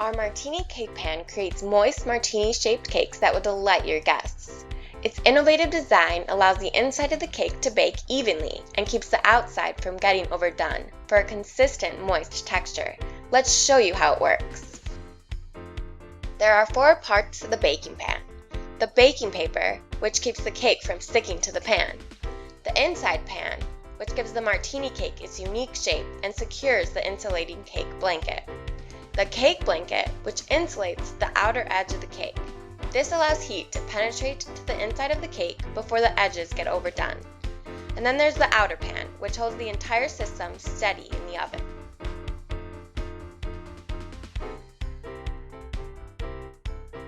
Our Martini cake pan creates moist martini-shaped cakes that will delight your guests. Its innovative design allows the inside of the cake to bake evenly and keeps the outside from getting overdone for a consistent moist texture. Let's show you how it works. There are 4 parts to the baking pan. The baking paper, which keeps the cake from sticking to the pan. The inside pan, which gives the martini cake its unique shape and secures the insulating cake blanket. The cake blanket, which insulates the outer edge of the cake. This allows heat to penetrate to the inside of the cake before the edges get overdone. And then there's the outer pan, which holds the entire system steady in the oven.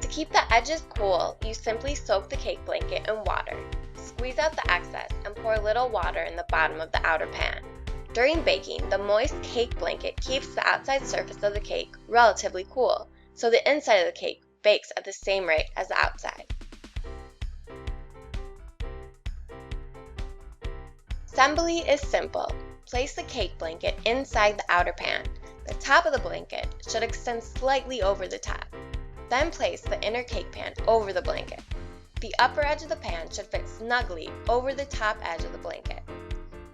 To keep the edges cool, you simply soak the cake blanket in water. Squeeze out the excess and pour a little water in the bottom of the outer pan. During baking, the moist cake blanket keeps the outside surface of the cake relatively cool, so the inside of the cake bakes at the same rate as the outside. Assembly is simple. Place the cake blanket inside the outer pan. The top of the blanket should extend slightly over the top. Then place the inner cake pan over the blanket. The upper edge of the pan should fit snugly over the top edge of the blanket.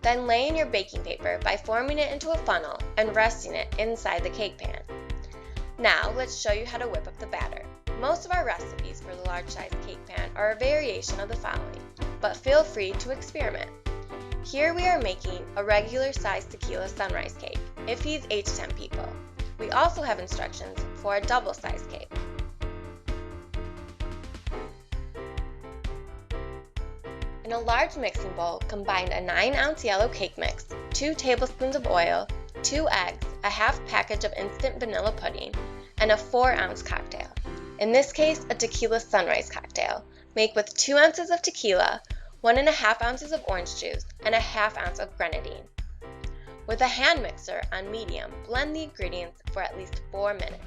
Then lay in your baking paper by forming it into a funnel and resting it inside the cake pan. Now let's show you how to whip up the batter. Most of our recipes for the large size cake pan are a variation of the following, but feel free to experiment. Here we are making a regular size tequila sunrise cake. It feeds 8 to 10 people. We also have instructions for a double size cake. In a large mixing bowl, combine a 9-ounce yellow cake mix, 2 tablespoons of oil, 2 eggs, a half package of instant vanilla pudding, and a 4-ounce cocktail. In this case, a tequila sunrise cocktail. Make with 2 ounces of tequila, 1.5 ounces of orange juice, and a half ounce of grenadine. With a hand mixer on medium, blend the ingredients for at least 4 minutes.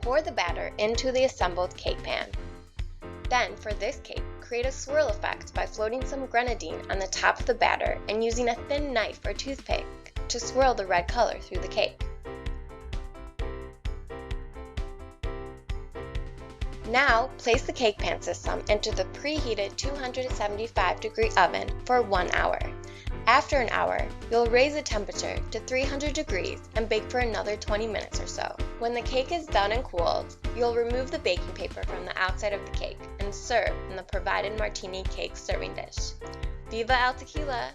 Pour the batter into the assembled cake pan. Then, for this cake, create a swirl effect by floating some grenadine on the top of the batter and using a thin knife or toothpick to swirl the red color through the cake. Now, place the cake pan system into the preheated 275-degree oven for 1 hour. After an hour, you'll raise the temperature to 300 degrees and bake for another 20 minutes or so. When the cake is done and cooled, you'll remove the baking paper from the outside of the cake and serve in the provided martini cake serving dish. Viva el tequila!